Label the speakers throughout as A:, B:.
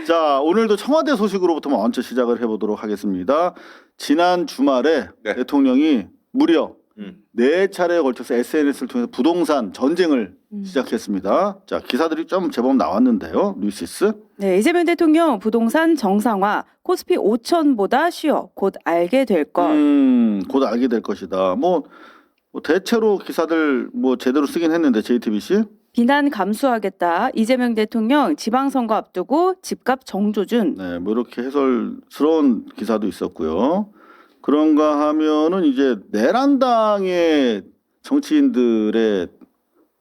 A: 자, 오늘도 청와대 소식으로부터 먼저 시작을 해보도록 하겠습니다. 지난 주말에
B: 네.
A: 대통령이 무려 4차례에 걸쳐서 SNS를 통해서 부동산 전쟁을 시작했습니다. 자, 기사들이 좀 제법 나왔는데요. 뉴시스.
C: 네, 이재명 대통령 부동산 정상화 코스피 5천보다 쉬워 곧 알게 될 것.
A: 곧 알게 될 것이다. 뭐 대체로 기사들 뭐 제대로 쓰긴 했는데 JTBC.
C: 비난 감수하겠다. 이재명 대통령 지방선거 앞두고 집값 정조준.
A: 네, 뭐 이렇게 해설스러운 기사도 있었고요. 그런가 하면은 이제 내란당의 정치인들의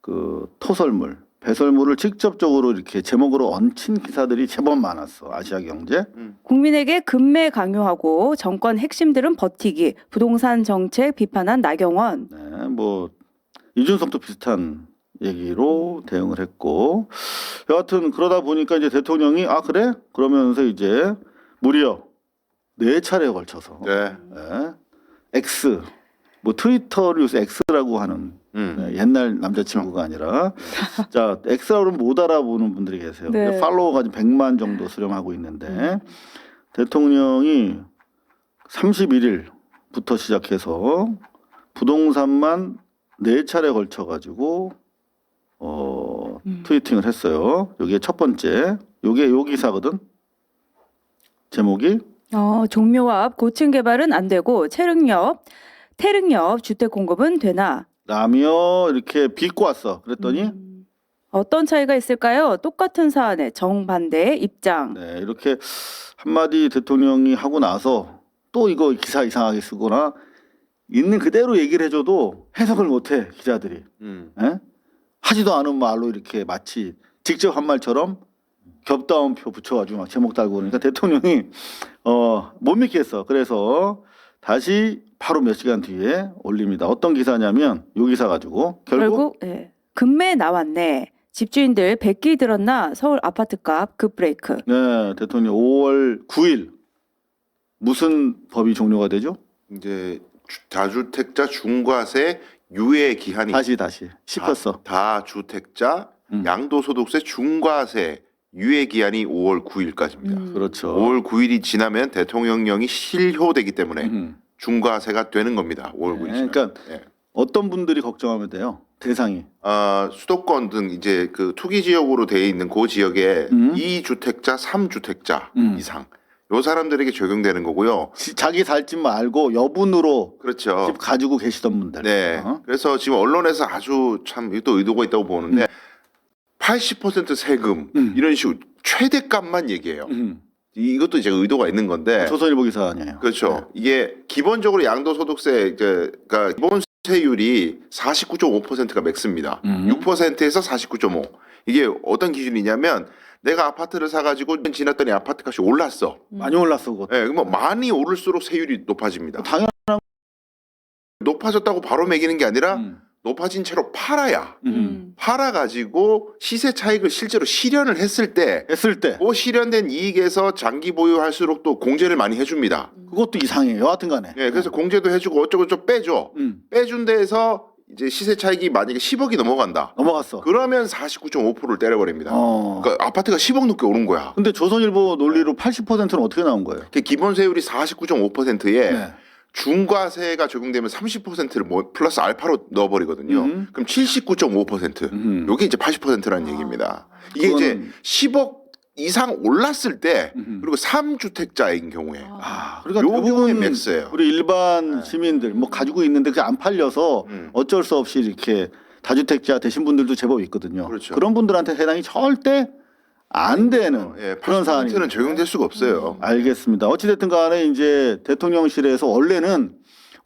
A: 그 토설물, 배설물을 직접적으로 이렇게 제목으로 얹힌 기사들이 제법 많았어. 아시아경제.
C: 국민에게 급매 강요하고 정권 핵심들은 버티기. 부동산 정책 비판한 나경원.
A: 네, 뭐 이준석도 비슷한 얘기로 대응을 했고, 여하튼 그러다 보니까 이제 대통령이 아 그래? 그러면서 이제 무려 4차례에 걸쳐서
B: 네.
A: 네, X 뭐 트위터를 요새 X라고 하는 네, 옛날 남자친구가 아니라 자 X라고 그러면 못 알아보는 분들이 계세요.
C: 네.
A: 팔로워가 지금 100만 정도 수렴하고 있는데 대통령이 31일부터 시작해서 부동산만 4차례에 걸쳐 가지고 트위팅을 했어요. 여기에 첫 번째 요게 요 기사거든. 제목이
C: 종묘 앞 고층 개발은 안 되고 태릉 옆 주택 공급은 되나?
A: 라며 이렇게 비꼬 왔어. 그랬더니
C: 어떤 차이가 있을까요? 똑같은 사안에 정반대의 입장.
A: 네, 이렇게 한마디 대통령이 하고 나서 또 이거 기사 이상하게 쓰거나 있는 그대로 얘기를 해줘도 해석을 못해 기자들이. 예? 하지도 않은 말로 이렇게 마치 직접 한 말처럼 겹다운표 붙여가지고 막 제목 달고 그러니까 대통령이 못 믿겠어. 그래서 다시 바로 몇 시간 뒤에 올립니다. 어떤 기사냐면 요 기사 가지고 결국
C: 급매 나왔네. 집주인들 백기 들었나? 서울 아파트값 급브레이크.
A: 네, 대통령 5월 9일 무슨 법이 종료가 되죠?
B: 이제 다주택자 중과세 유예 기한이
A: 다시 씹혔어.
B: 다주택자 양도소득세 중과세 유예 기한이 5월 9일까지입니다.
A: 그렇죠.
B: 5월 9일이 지나면 대통령령이 실효되기 때문에 중과세가 되는 겁니다. 5월 9일 지나면.
A: 그러니까 어떤 분들이 걱정하면 돼요? 대상이.
B: 수도권 등 이제 그 투기 지역으로 되어 있는 그 지역에 2주택자, 3주택자 이상 요 사람들에게 적용되는 거고요.
A: 자기 살 집 말고 여분으로
B: 그렇죠.
A: 집 가지고 계시던 분들.
B: 네. 그래서 지금 언론에서 아주 참 또 의도가 있다고 보는데 80% 세금 이런 식으로 최대값만 얘기해요. 이것도 이제 의도가 있는 건데.
A: 조선일보 기사 아니에요.
B: 그렇죠.
A: 네.
B: 이게 기본적으로 양도소득세 그러니까 기본 세율이 49.5%가 맥스입니다. 6%에서 49.5. 이게 어떤 기준이냐면 내가 아파트를 사가지고 지났더니 아파트 값이 올랐어.
A: 많이 올랐어 그거.
B: 네, 그러면 많이 오를수록 세율이 높아집니다.
A: 당연한.
B: 높아졌다고 바로 매기는 게 아니라 높아진 채로 팔아야 팔아가지고 시세 차익을 실제로 실현을 했을 때 그 실현된 이익에서 장기 보유할수록 또 공제를 많이 해줍니다.
A: 그것도 이상해요. 여하튼간에.
B: 네, 그래서 공제도 해주고 어쩌고저쩌고 빼줘. 빼준 데에서 이제 시세 차익이 만약에 10억이 넘어간다.
A: 넘어갔어.
B: 그러면 49.5%를 때려버립니다. 그러니까 아파트가 10억 넘게 오른 거야.
A: 근데 조선일보 논리로 80%는 어떻게 나온 거예요?
B: 그 기본 세율이 49.5%에
A: 네.
B: 중과세가 적용되면 30%를 플러스 알파로 넣어버리거든요. 그럼 79.5%. 이게 이제 80%라는 얘기입니다. 이게 이제 10억 이상 올랐을 때 그리고 3주택자인 경우에
A: 그러니까
B: 요 경우에
A: 대부분
B: 맥스예요.
A: 우리 일반 시민들 뭐 가지고 있는데 그게 안 팔려서 어쩔 수 없이 이렇게 다주택자 되신 분들도 제법 있거든요.
B: 그렇죠.
A: 그런 분들한테 해당이 절대 안 되는 그런
B: 80%는
A: 사안입니다.
B: 적용될 수가 없어요.
A: 알겠습니다. 어찌됐든 간에 이제 대통령실에서 원래는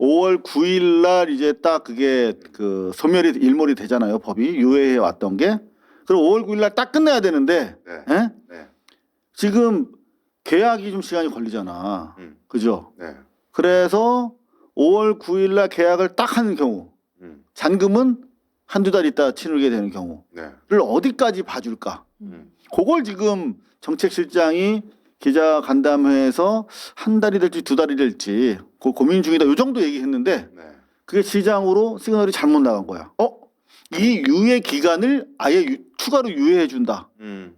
A: 5월 9일 날 이제 딱 그게 그 소멸이 일몰이 되잖아요. 법이 유예해 왔던 게. 그럼 5월 9일 날 딱 끝내야 되는데 예? 지금 계약이 좀 시간이 걸리잖아. 그죠?
B: 네.
A: 그래서 5월 9일 날 계약을 딱 하는 경우 잔금은 한두 달 있다 치르게 되는 경우를 어디까지 봐줄까? 그걸 지금 정책실장이 기자 간담회에서 한 달이 될지 두 달이 될지 그 고민 중이다. 요 정도 얘기했는데 그게 시장으로 시그널이 잘못 나간 거야. 이 유예 기간을 아예 추가로 유예해 준다.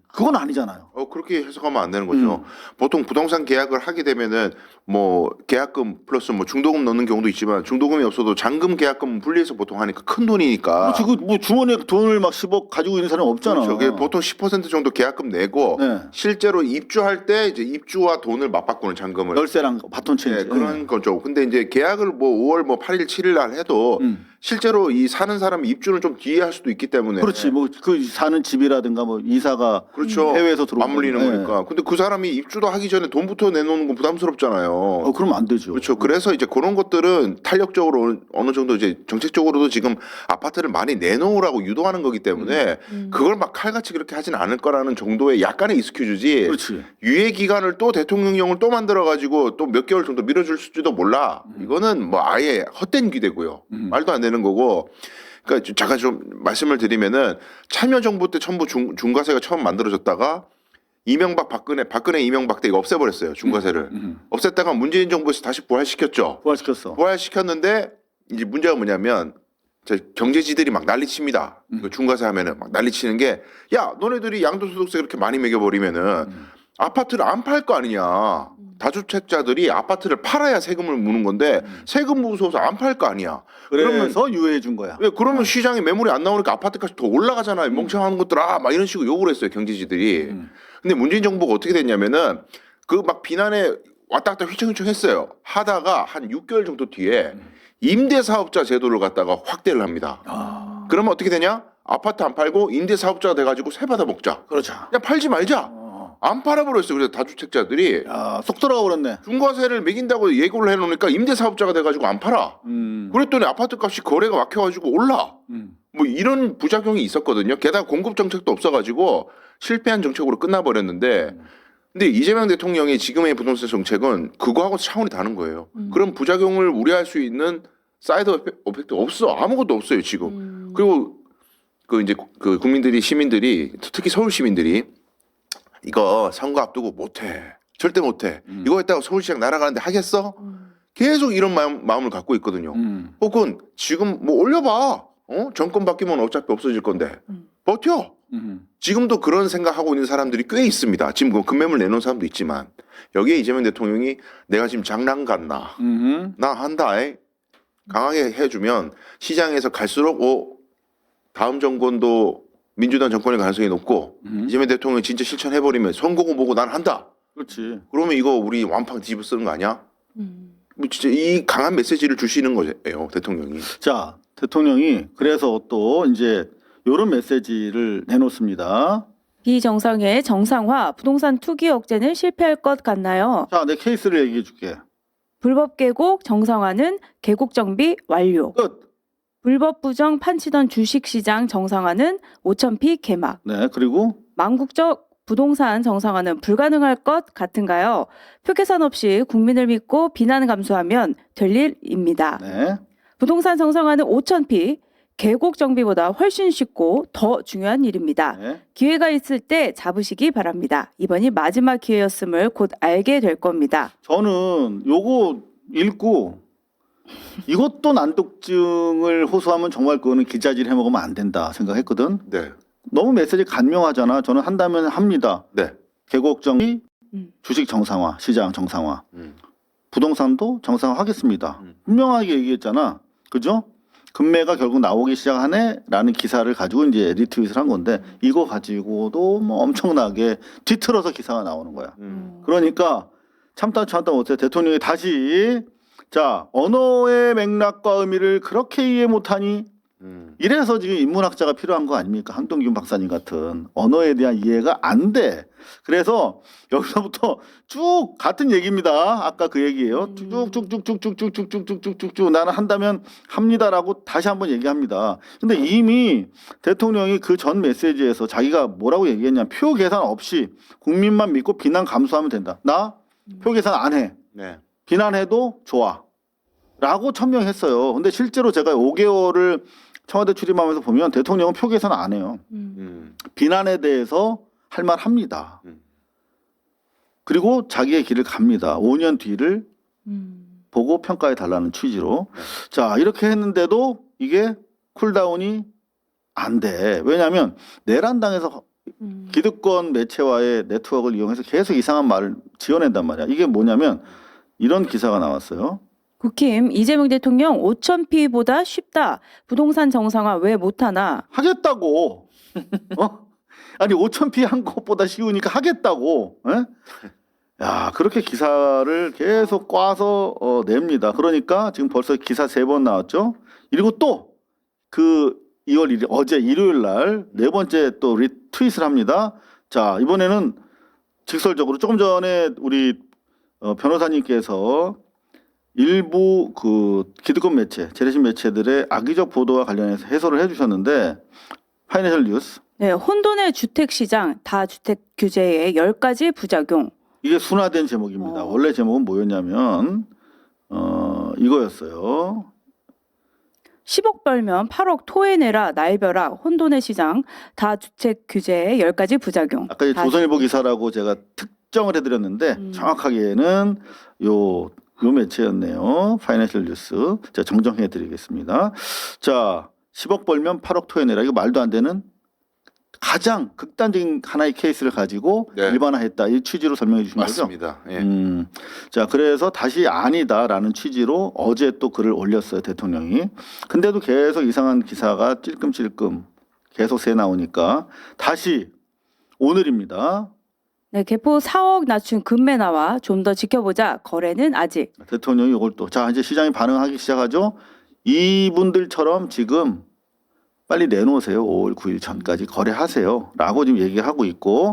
A: 그건 아니잖아요.
B: 그렇게 해석하면 안 되는 거죠. 보통 부동산 계약을 하게 되면은 뭐 계약금 플러스 뭐 중도금 넣는 경우도 있지만 중도금이 없어도 잔금 계약금 분리해서 보통 하니까 큰 돈이니까.
A: 그렇지, 뭐 주머니에 돈을 막 10억 가지고 있는 사람이 없잖아.
B: 그렇죠. 그게 보통 10% 정도 계약금 내고
A: 네.
B: 실제로 입주할 때 이제 입주와 돈을 맞바꾸는 잔금을.
A: 열쇠랑 바톤 체인지.
B: 네, 그런 거죠. 근데 이제 계약을 뭐 5월 뭐 8일, 7일 날 해도 실제로 이 사는 사람이 입주는 좀 뒤에 할 수도 있기 때문에.
A: 그렇지, 뭐 그 사는 집이라든가 뭐 이사가
B: 그렇죠.
A: 해외에서 들어오고
B: 맞물리는 거니까. 근데 그 사람이 입주도 하기 전에 돈부터 내놓는 건 부담스럽잖아요.
A: 그러면 안 되죠.
B: 그렇죠. 그래서 이제 그런 것들은 탄력적으로 어느 정도 이제 정책적으로도 지금 아파트를 많이 내놓으라고 유도하는 거기 때문에 그걸 막 칼같이 그렇게 하진 않을 거라는 정도의 약간의 익스큐즈지.
A: 그렇지.
B: 유예 기간을 또 대통령령을 또 만들어 가지고 또 몇 개월 정도 밀어줄 수도 몰라. 이거는 뭐 아예 헛된 기대고요. 말도 안 되는 거고. 그러니까 잠깐 좀 말씀을 드리면은 참여정부 때 전부 중과세가 처음 만들어졌다가 이명박 박근혜 이명박 때 이거 없애버렸어요. 중과세를. 없앴다가 문재인 정부에서 다시 부활시켰죠.
A: 부활시켰어.
B: 부활시켰는데 이제 문제가 뭐냐면 경제지들이 막 난리칩니다. 이거 중과세 하면은 막 난리치는 게 야 너네들이 양도소득세 그렇게 많이 매겨버리면은 아파트를 안 팔 거 아니냐. 다주택자들이 아파트를 팔아야 세금을 무는 건데 세금 무서워서 안 팔 거 아니야.
A: 그러면서 유예해 준 거야.
B: 왜 그러면 시장에 매물이 안 나오니까 아파트값이 더 올라가잖아요. 멍청한 것들아 막 이런 식으로 욕을 했어요 경제지들이. 근데 문재인 정부가 어떻게 됐냐면은 그 막 비난에 왔다 갔다 휘청휘청 했어요. 하다가 한 6개월 정도 뒤에 임대사업자 제도를 갖다가 확대를 합니다. 그러면 어떻게 되냐? 아파트 안 팔고 임대사업자가 돼가지고 세 받아 먹자.
A: 그렇죠.
B: 그냥 팔지 말자. 안 팔아버렸어요. 그래서 다주택자들이
A: 속 들어가 버렸네.
B: 중과세를 매긴다고 예고를 해놓으니까 임대사업자가 돼가지고 안 팔아. 그랬더니 아파트 값이 거래가 막혀가지고 올라. 뭐 이런 부작용이 있었거든요. 게다가 공급 정책도 없어가지고 실패한 정책으로 끝나버렸는데 근데 이재명 대통령의 지금의 부동산 정책은 그거하고 차원이 다른 거예요. 그런 부작용을 우려할 수 있는 사이드 이펙트 없어. 아무것도 없어요 지금. 그리고 그 이제 그 국민들이 시민들이 특히 서울 시민들이 이거 선거 앞두고 못해. 절대 못해. 이거 했다가 서울시장 날아가는데 하겠어? 계속 이런 마음을 갖고 있거든요. 혹은 지금 뭐 올려봐. 정권 바뀌면 어차피 없어질 건데. 버텨. 지금도 그런 생각하고 있는 사람들이 꽤 있습니다. 지금 그 급매물 내놓은 사람도 있지만 여기에 이재명 대통령이 내가 지금 장난 같나. 나 한다. 강하게 해주면 시장에서 갈수록 다음 정권도 민주당 정권의 가능성이 높고 이재명 대통령이 진짜 실천해버리면 선거고 뭐고 난 한다.
A: 그렇지.
B: 그러면 이거 우리 완판 뒤집어 쓰는 거 아니야? 뭐 진짜 이 강한 메시지를 주시는 거예요 대통령이.
A: 자, 대통령이 그래서 또 이제 이런 메시지를 내놓습니다.
C: 비정상의 정상화, 부동산 투기 억제는 실패할 것 같나요?
A: 자, 내 케이스를 얘기해 줄게.
C: 불법 계곡 정상화는 계곡 정비 완료.
A: 끝.
C: 불법 부정 판치던 주식시장 정상화는 5,000피 개막.
A: 네, 그리고
C: 망국적 부동산 정상화는 불가능할 것 같은가요? 표계산 없이 국민을 믿고 비난 감수하면 될 일입니다.
A: 네.
C: 부동산 정상화는 5,000피, 계곡 정비보다 훨씬 쉽고 더 중요한 일입니다.
A: 네.
C: 기회가 있을 때 잡으시기 바랍니다. 이번이 마지막 기회였음을 곧 알게 될 겁니다.
A: 저는 요거 읽고 이것도 난독증을 호소하면 정말 그거는 기자질 해먹으면 안 된다 생각했거든.
B: 네.
A: 너무 메시지 간명하잖아. 저는 한다면 합니다.
B: 네.
A: 계곡 정비, 주식 정상화, 시장 정상화, 부동산도 정상화하겠습니다. 분명하게 얘기했잖아. 그죠? 금매가 결국 나오기 시작하네라는 기사를 가지고 이제 리트윗을 한 건데 이거 가지고도 뭐 엄청나게 뒤틀어서 기사가 나오는 거야. 그러니까 참다 못해 대통령이 다시 자 언어의 맥락과 의미를 그렇게 이해 못하니 이래서 지금 인문학자가 필요한 거 아닙니까? 한동균 박사님 같은 언어에 대한 이해가 안 돼. 그래서 여기서부터 쭉 같은 얘기입니다. 아까 그 얘기예요. 쭉쭉쭉쭉쭉쭉쭉쭉쭉쭉 나는 한다면 합니다라고 다시 한번 얘기합니다. 근데 이미 대통령이 그 전 메시지에서 자기가 뭐라고 얘기했냐? 표 계산 없이 국민만 믿고 비난 감수하면 된다. 나 표 계산 안 해.
B: 네.
A: 비난해도 좋아. 라고 천명했어요. 근데 실제로 제가 5개월을 청와대 출입하면서 보면 대통령은 표 계산 안 해요. 비난에 대해서 할 말 합니다. 그리고 자기의 길을 갑니다. 5년 뒤를 보고 평가해 달라는 취지로. 자, 이렇게 했는데도 이게 쿨다운이 안 돼. 왜냐하면 내란당에서 기득권 매체와의 네트워크를 이용해서 계속 이상한 말을 지어낸단 말이야. 이게 뭐냐면 이런 기사가 나왔어요.
C: 국힘 이재명 대통령 5,000피보다 쉽다. 부동산 정상화 왜 못하나?
A: 하겠다고. 어? 아니 5,000피 한 것보다 쉬우니까 하겠다고. 에? 야 그렇게 기사를 계속 꽈서 냅니다. 그러니까 지금 벌써 기사 3번 나왔죠. 그리고 또 그 2월 1일 어제 일요일 날 4번째 또 리트윗을 합니다. 자 이번에는 직설적으로 조금 전에 우리 변호사님께서 일부 그 기득권 매체, 재래식 매체들의 악의적 보도와 관련해서 해설을 해주셨는데 파이낸셜 뉴스
C: 네, 혼돈의 주택 시장 다주택 규제의 10가지 부작용.
A: 이게 순화된 제목입니다. 원래 제목은 뭐였냐면 이거였어요.
C: 10억 벌면 8억 토해내라 날벼락 혼돈의 시장 다주택 규제의 10가지 부작용.
A: 아까 조선일보 기사라고 제가 특정을 해드렸는데 정확하게는 요 매체였네요. 파이낸셜 뉴스. 제가 정정해드리겠습니다. 자, 10억 벌면 8억 토해내라. 이거 말도 안 되는 가장 극단적인 하나의 케이스를 가지고
B: 네.
A: 일반화했다. 이 취지로 설명해 주신 거죠?
B: 맞습니다. 예.
A: 자, 그래서 다시 아니다라는 취지로 어제 또 글을 올렸어요. 대통령이. 근데도 계속 이상한 기사가 찔끔찔끔 계속 새 나오니까 다시 오늘입니다.
C: 네, 개포 4억 낮춘 금매 나와 좀 더 지켜보자. 거래는 아직.
A: 대통령이 이걸 또 자 이제 시장이 반응하기 시작하죠. 이분들처럼 지금 빨리 내놓으세요. 5월 9일 전까지 거래하세요라고 지금 얘기하고 있고